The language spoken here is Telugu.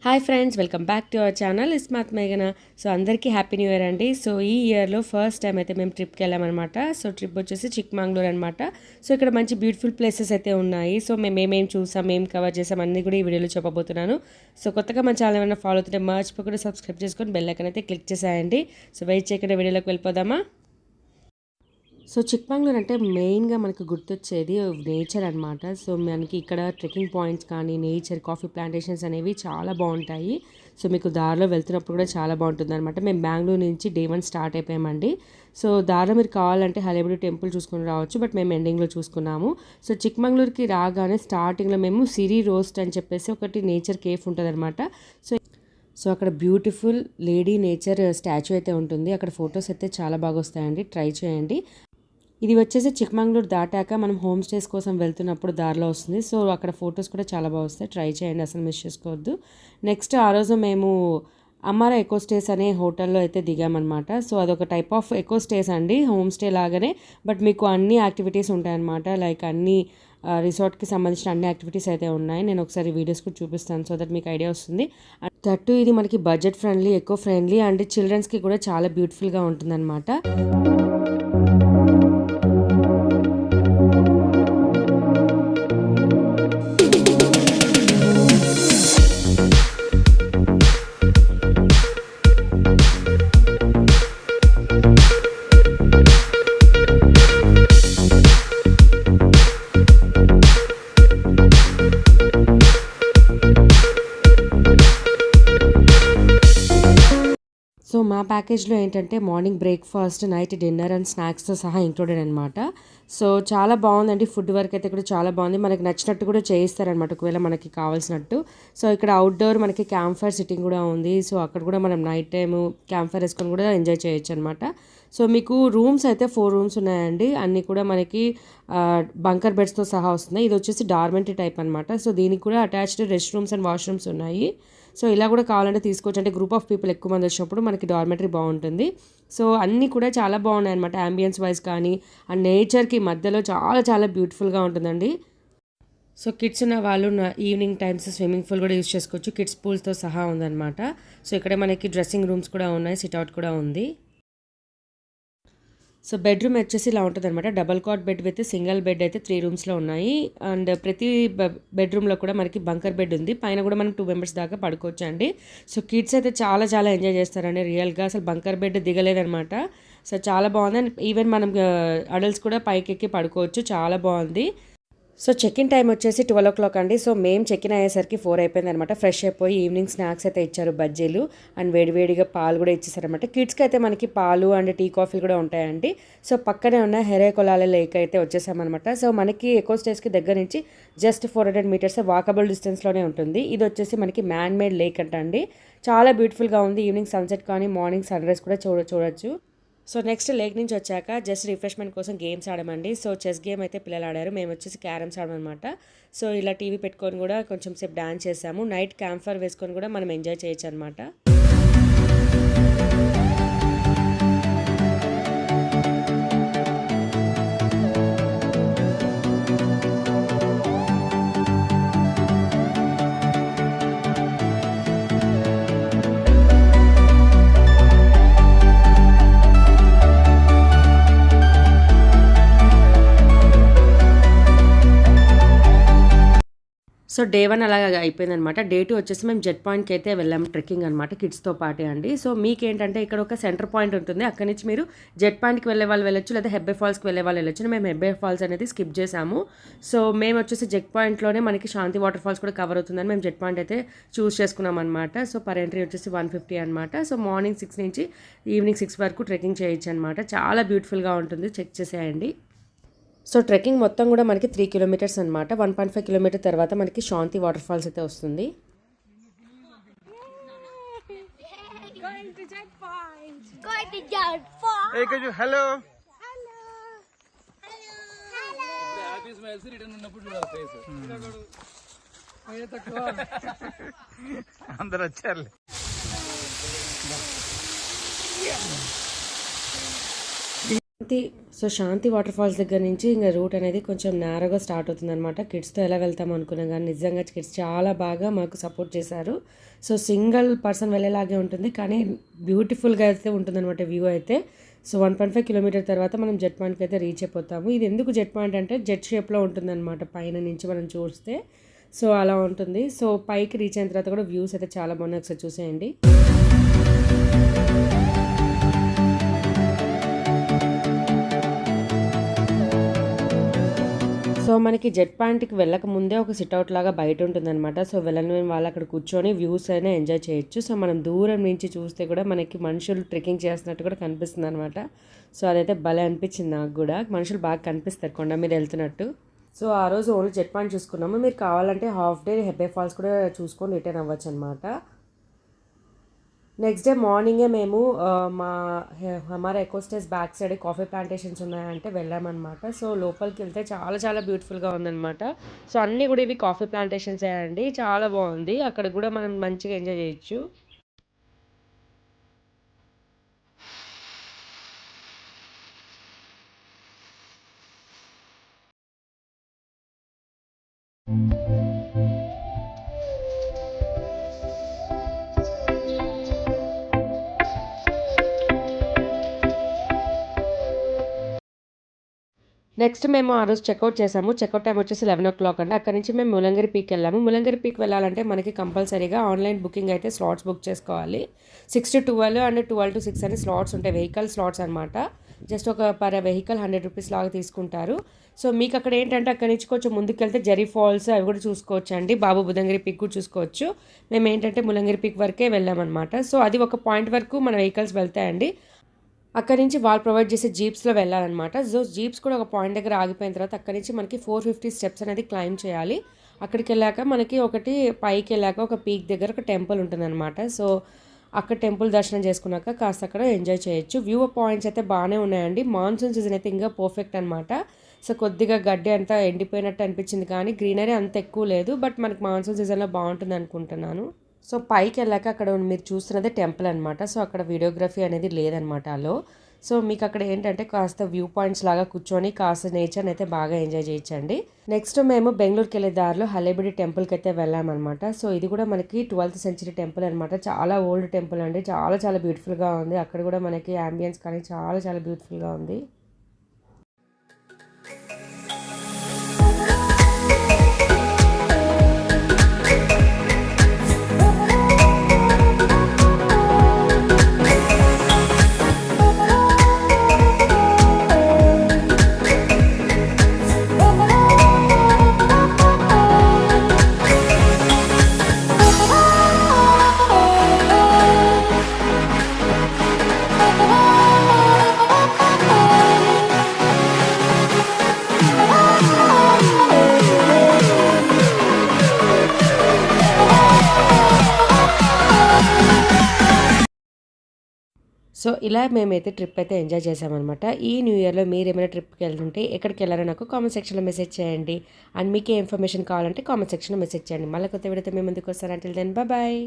Hi friends, welcome back to our channel Ismath మేఘన. సో అందరికీ హ్యాపీ న్యూ ఇయర్ అండి. సో ఈ ఇయర్లో ఫస్ట్ టైం అయితే మేము ట్రిప్కి వెళ్ళామన్నమాట. సో ట్రిప్ వచ్చేసి చిక్మంగళూరు అనమాట. సో ఇక్కడ మంచి బ్యూటిఫుల్ ప్లేసెస్ అయితే ఉన్నాయి. సో మేము ఏమేమి చూసాం, ఏం కవర్ చేసాం అన్నీ కూడా ఈ వీడియోలో చెప్పబోతున్నాను. సో కొత్తగా మన ఛానల్ ఏమైనా ఫాలో అవుతుంటే మర్చిపోకుండా సబ్స్క్రైబ్ చేసుకొని బెల్ ఐకాన్ అయితే క్లిక్ చేసేయండి. సో వెయిట్ చేయకుండా వీడియోలోకి వెళ్ళిపోదామా. సో చిక్మంగళూరు అంటే మెయిన్గా మనకు గుర్తొచ్చేది నేచర్ అనమాట. సో మనకి ఇక్కడ ట్రెక్కింగ్ పాయింట్స్ కానీ నేచర్, కాఫీ ప్లాంటేషన్స్ అనేవి చాలా బాగుంటాయి. సో మీకు దారిలో వెళ్తున్నప్పుడు కూడా చాలా బాగుంటుంది అనమాట. మేము బెంగళూరు నుంచి డే 1 స్టార్ట్ అయిపోయామండి. సో దారిలో మీరు కావాలంటే హలేబిడు టెంపుల్ చూసుకుని రావచ్చు, బట్ మేము ఎండింగ్లో చూసుకున్నాము. సో చిక్మంగళూరుకి రాగానే స్టార్టింగ్లో మేము సిరి రోస్ట్ అని చెప్పేసి ఒకటి నేచర్ కేఫ్ ఉంటుంది అనమాట. సో అక్కడ బ్యూటిఫుల్ లేడీ నేచర్ స్టాచ్యూ అయితే ఉంటుంది. అక్కడ ఫొటోస్ అయితే చాలా బాగా వస్తాయండి, ట్రై చేయండి. ఇది వచ్చేసి చిక్మంగళూరు దాటాక మనం హోమ్ స్టేస్ కోసం వెళ్తున్నప్పుడు దారిలో వస్తుంది. సో అక్కడ ఫొటోస్ కూడా చాలా బాగా వస్తాయి, ట్రై చేయండి, అసలు మిస్ చేసుకోవద్దు. నెక్స్ట్ ఆ రోజు మేము అమ్మారా ఎకో స్టేస్ అనే హోటల్లో అయితే దిగామన్నమాట. సో అదొక టైప్ ఆఫ్ ఎకో స్టేస్ అండి, హోమ్ స్టే లాగానే, బట్ మీకు అన్ని యాక్టివిటీస్ ఉంటాయన్నమాట. లైక్ అన్ని రిసార్ట్కి సంబంధించిన అన్ని యాక్టివిటీస్ అయితే ఉన్నాయి. నేను ఒకసారి వీడియోస్ కూడా చూపిస్తాను, సో దట్ మీకు ఐడియా వస్తుంది. దట్టు ఇది మనకి budget friendly, eco friendly and చిల్డ్రన్స్కి కూడా చాలా బ్యూటిఫుల్గా ఉంటుందన్నమాట. సో మా ప్యాకేజ్లో ఏంటంటే morning breakfast, night dinner and స్నాక్స్తో సహా ఇంక్లూడెడ్ అనమాట. సో చాలా బాగుందండి, ఫుడ్ వర్క్ అయితే కూడా చాలా బాగుంది. మనకి నచ్చినట్టు కూడా చేయిస్తారనమాట ఒకవేళ మనకి కావాల్సినట్టు. సో ఇక్కడ అవుట్డోర్ మనకి క్యాంప్ ఫైర్ సిట్టింగ్ కూడా ఉంది. సో అక్కడ కూడా మనం నైట్ టైము క్యాంప్ ఫైర్ వేసుకొని కూడా ఎంజాయ్ చేయొచ్చు అనమాట. సో మీకు రూమ్స్ అయితే 4 రూమ్స్ ఉన్నాయండి. అన్నీ కూడా మనకి బంకర్ బెడ్స్తో సహా వస్తున్నాయి. ఇది వచ్చేసి డార్మెంటరీ టైప్ అనమాట. సో దీనికి కూడా attached rest rooms and washrooms ఉన్నాయి. సో ఇలా కూడా కావాలంటే తీసుకోవచ్చు, అంటే గ్రూప్ ఆఫ్ పీపుల్ ఎక్కువ మంది వచ్చినప్పుడు మనకి డార్మెంటరీ బాగుంటుంది. సో అన్నీ కూడా చాలా బాగున్నాయి అనమాట, అంబియన్స్ వైజ్ కానీ అండ్ నేచర్కి మధ్యలో చాలా చాలా బ్యూటిఫుల్గా ఉంటుందండి. సో కిడ్స్ ఉన్న వాళ్ళు ఈవినింగ్ టైమ్స్ స్విమ్మింగ్ పూల్ కూడా యూజ్ చేసుకోవచ్చు, కిడ్స్ పూల్స్తో సహా ఉందన్నమాట. సో ఇక్కడ మనకి డ్రెస్సింగ్ రూమ్స్ కూడా ఉన్నాయి, సిట్అవుట్ కూడా ఉంది. సో బెడ్రూమ్ వచ్చేసి ఇలా ఉంటుంది అనమాట. Double cot bed with single bed అయితే 3 రూమ్స్లో ఉన్నాయి. అండ్ ప్రతి బెడ్రూమ్లో కూడా మనకి బంకర్ బెడ్ ఉంది. పైన కూడా మనం 2 మెంబర్స్ దాకా పడుకోవచ్చు అండి. సో కిడ్స్ అయితే చాలా చాలా ఎంజాయ్ చేస్తారండి రియల్గా. అసలు బంకర్ బెడ్ దిగలేదనమాట. సో చాలా బాగుంది. అండ్ ఈవెన్ మనం అడల్ట్స్ కూడా పైకి ఎక్కి పడుకోవచ్చు, చాలా బాగుంది. సో చెక్ ఇన్ టైం వచ్చేసి 12 o'clock అండి. సో మేము చెక్ ఇన్ అయ్యేసరికి 4 అయిపోయింది అనమాట. ఫ్రెష్ అయిపోయి ఈవినింగ్ స్నాక్స్ అయితే ఇచ్చారు, బజ్జీలు అండ్ వేడివేడిగా పాలు కూడా ఇచ్చేసారనమాట. కిడ్స్కి అయితే మనకి పాలు అండ్ టీ కాఫీలు కూడా ఉంటాయండి. సో పక్కనే ఉన్న హెరేకొలాల లేక్ అయితే వచ్చేసామన్నమాట. సో మనకి ఎకో స్టేస్కి దగ్గర నుంచి జస్ట్ 400 meters వాకబుల్ డిస్టెన్స్లోనే ఉంటుంది. ఇది వచ్చేసి మనకి మ్యాన్ మేడ్ లేక్ అంట అండి. చాలా బ్యూటిఫుల్గా ఉంది. ఈవినింగ్ సన్సెట్ కానీ మార్నింగ్ సన్ రైజ్ కూడా చూడొచ్చు. సో నెక్స్ట్ లేక్ నుంచి వచ్చాక జస్ట్ రిఫ్రెష్మెంట్ కోసం గేమ్స్ ఆడమండి. సో చెస్ గేమ్ అయితే పిల్లలు ఆడారు, మేము వచ్చేసి క్యారమ్స్ ఆడమన్నమాట. సో ఇలా టీవీ పెట్టుకొని కూడా కొంచెం సేపు డాన్స్ చేసాము. నైట్ క్యాంప్ ఫైర్ వేసుకొని కూడా మనం ఎంజాయ్ చేయొచ్చు అనమాట. సో డే 1 అలాగా అయిపోయిందనమాట. డే 2 వచ్చేసి మేము జెట్ పాయింట్కి అయితే వెళ్ళాము, ట్రెక్కింగ్ అనమాట, కిడ్స్తో పాటే అండి. సో మీకేంటంటే ఇక్కడ ఒక సెంటర్ పాయింట్ ఉంటుంది, అక్కడి నుంచి మీరు జెట్ పాయింట్కి వెళ్ళే వాళ్ళు వెళ్ళొచ్చు, లేదా హెబ్బే ఫాల్స్కి వెళ్ళే వాళ్ళు వెళ్ళొచ్చు. మేము హెబ్బే ఫాల్స్ అనేది స్కిప్ చేసాము. సో మేము వచ్చేసి జెట్ పాయింట్లోనే మనకి శాంతి వాటర్ ఫాల్స్ కూడా కవర్ అవుతుందని మేము జెట్ పాయింట్ అయితే చూస్ చేసుకున్నాం అనమాట. సో పర్ ఎంట్రీ వచ్చేసి 150 అనమాట. సో మార్నింగ్ 6 నుంచి ఈవినింగ్ 6 వరకు ట్రెక్కింగ్ చేయొచ్చు అనమాట. చాలా బ్యూటిఫుల్గా ఉంటుంది, చెక్ చేసేయండి. సో ట్రెక్కింగ్ మొత్తం కూడా మనకి 3 kilometers అనమాట. 1.5 kilometer తర్వాత మనకి శాంతి వాటర్ ఫాల్స్ అయితే వస్తుంది. అందరూ వచ్చారు. శాంతి వాటర్ ఫాల్స్ దగ్గర నుంచి ఇంకా రూట్ అనేది కొంచెం నేరోగా స్టార్ట్ అవుతుంది అనమాట. కిడ్స్తో ఎలా వెళ్తాం అనుకున్నాం కానీ నిజంగా కిడ్స్ చాలా బాగా మాకు సపోర్ట్ చేశారు. సో సింగిల్ పర్సన్ వెళ్ళేలాగే ఉంటుంది కానీ బ్యూటిఫుల్గా అయితే ఉంటుందన్నమాట వ్యూ అయితే. సో 1.5 కిలోమీటర్ తర్వాత మనం జెట్ పాయింట్కి అయితే రీచ్ అయిపోతాము. ఇది ఎందుకు జెట్ పాయింట్ అంటే జెట్ షేప్లో ఉంటుందన్నమాట పైన నుంచి మనం చూస్తే. సో అలా ఉంటుంది. సో పైకి రీచ్ అయిన తర్వాత కూడా వ్యూస్ అయితే చాలా బాగున్నాయి, ఒకసారి చూసేయండి. సో మనకి జెట్ పాయింట్కి వెళ్ళక ముందే ఒక సిట్అవుట్ లాగా బయట ఉంటుందన్నమాట. సో వెళ్ళని వాళ్ళు అక్కడ కూర్చొని వ్యూస్ అయినా ఎంజాయ్ చేయొచ్చు. సో మనం దూరం నుంచి చూస్తే కూడా మనకి మనుషులు ట్రెక్కింగ్ చేస్తున్నట్టు కూడా కనిపిస్తుంది అనమాట. సో అదైతే భలే అనిపించింది నాకు కూడా. మనుషులు బాగా కనిపిస్తారు కొండ మీద వెళ్తున్నట్టు. సో ఆ రోజు ఓన్లీ జెట్ పాయింట్ చూసుకున్నాము. మీరు కావాలంటే హాఫ్ డే హెబ్బే ఫాల్స్ కూడా చూసుకొని రిటర్న్ అవ్వచ్చు అనమాట. నెక్స్ట్ డే మార్నింగే మేము హమారా ఎకోస్టేస్ బ్యాక్ సైడ్ కాఫీ ప్లాంటేషన్స్ ఉన్నాయంటే వెళ్ళామన్నమాట. సో లోపలికి వెళ్తే చాలా చాలా బ్యూటిఫుల్గా ఉందన్నమాట. సో అన్నీ కూడా ఇవి కాఫీ ప్లాంటేషన్స్ అండి, చాలా బాగుంది. అక్కడ కూడా మనం మంచిగా ఎంజాయ్ చేయొచ్చు. నెక్స్ట్ మేము ఆ రోజు చెక్అవుట్ చేసాము. చెక్అవుట్ టైం వచ్చేసి 11 అండి. అక్కడ నుంచి మేము ములంగిరి పీక్ వెళ్ళాము. ములంగిరి పీక్ వెళ్ళాలంటే మనకి కంపల్సరీగా ఆన్లైన్ బుకింగ్ అయితే స్లాట్స్ బుక్ చేసుకోవాలి. 6 to 12 అండ్ 12 to 6 అని స్లాట్స్ ఉంటాయి, వెహికల్ స్లాట్స్ అనమాట. జస్ట్ ఒక పర్ వెహికల్ 100 రూపీస్ లాగా తీసుకుంటారు. సో మీకు అక్కడ ఏంటంటే అక్కడ నుంచి కొంచెం ముందుకెళ్తే జరీ ఫాల్స్ అవి కూడా చూసుకోవచ్చు అండి. బాబు బుదంగిరి పీక్ కూడా చూసుకోవచ్చు. మేము ఏంటంటే ములంగిరి పీక్ వరకే వెళ్ళామన్నమాట. సో అది ఒక పాయింట్ వరకు మన వెహికల్స్ వెళ్తాయండి. అక్కడి నుంచి వాళ్ళు ప్రొవైడ్ చేసే జీప్స్లో వెళ్ళాలన్నమాట. సో జీప్స్ కూడా ఒక పాయింట్ దగ్గర ఆగిపోయిన తర్వాత అక్కడి నుంచి మనకి 450 స్టెప్స్ అనేది క్లైమ్ చేయాలి. అక్కడికి వెళ్ళాక మనకి ఒకటి పైకి వెళ్ళాక ఒక పీక్ దగ్గర ఒక టెంపుల్ ఉంటుందన్నమాట. సో అక్కడ టెంపుల్ దర్శనం చేసుకున్నాక కాస్త అక్కడ ఎంజాయ్ చేయొచ్చు. వ్యూ పాయింట్స్ అయితే బాగానే ఉన్నాయండి. మాన్సూన్ సీజన్ అయితే ఇంకా పర్ఫెక్ట్ అనమాట. సో కొద్దిగా గడ్డి అంతా ఎండిపోయినట్టు అనిపించింది కానీ గ్రీనరీ అంత ఎక్కువ లేదు. బట్ మనకి మాన్సూన్ సీజన్లో బాగుంటుంది అనుకుంటున్నాను. సో పైకి వెళ్ళాక అక్కడ మీరు చూస్తున్నదే టెంపుల్ అనమాట. సో అక్కడ వీడియోగ్రఫీ అనేది లేదనమాట అలో. సో మీకు అక్కడ ఏంటంటే కాస్త వ్యూ పాయింట్స్ లాగా కూర్చొని కాస్త నేచర్ని అయితే బాగా ఎంజాయ్ చేయొచ్చండి. నెక్స్ట్ మేము బెంగళూరుకి వెళ్ళే దారిలో హలేబిడి టెంపుల్కి అయితే వెళ్ళామన్నమాట. సో ఇది కూడా మనకి 12th century టెంపుల్ అనమాట. చాలా ఓల్డ్ టెంపుల్ అండి, చాలా చాలా బ్యూటిఫుల్గా ఉంది. అక్కడ కూడా మనకి అంబియన్స్ కానీ చాలా చాలా బ్యూటిఫుల్గా ఉంది. సో ఇలా మేమైతే ట్రిప్ అయితే ఎంజాయ్ చేసామన్నమాట. ఈ న్యూ ఇయర్లో మీరు ఏమైనా ట్రిప్కి వెళ్తుంటే ఎక్కడికి వెళ్ళారో నాకు కామెంట్ సెక్షన్లో మెసేజ్ చేయండి. అండ్ మీకు ఏ ఇన్ఫర్మేషన్ కావాలంటే కామెంట్ సెక్షన్లో మెసేజ్ చేయండి. మళ్ళీ కొత్త వీడియోతో మేము ముందుకు వస్తాను. Until then bye.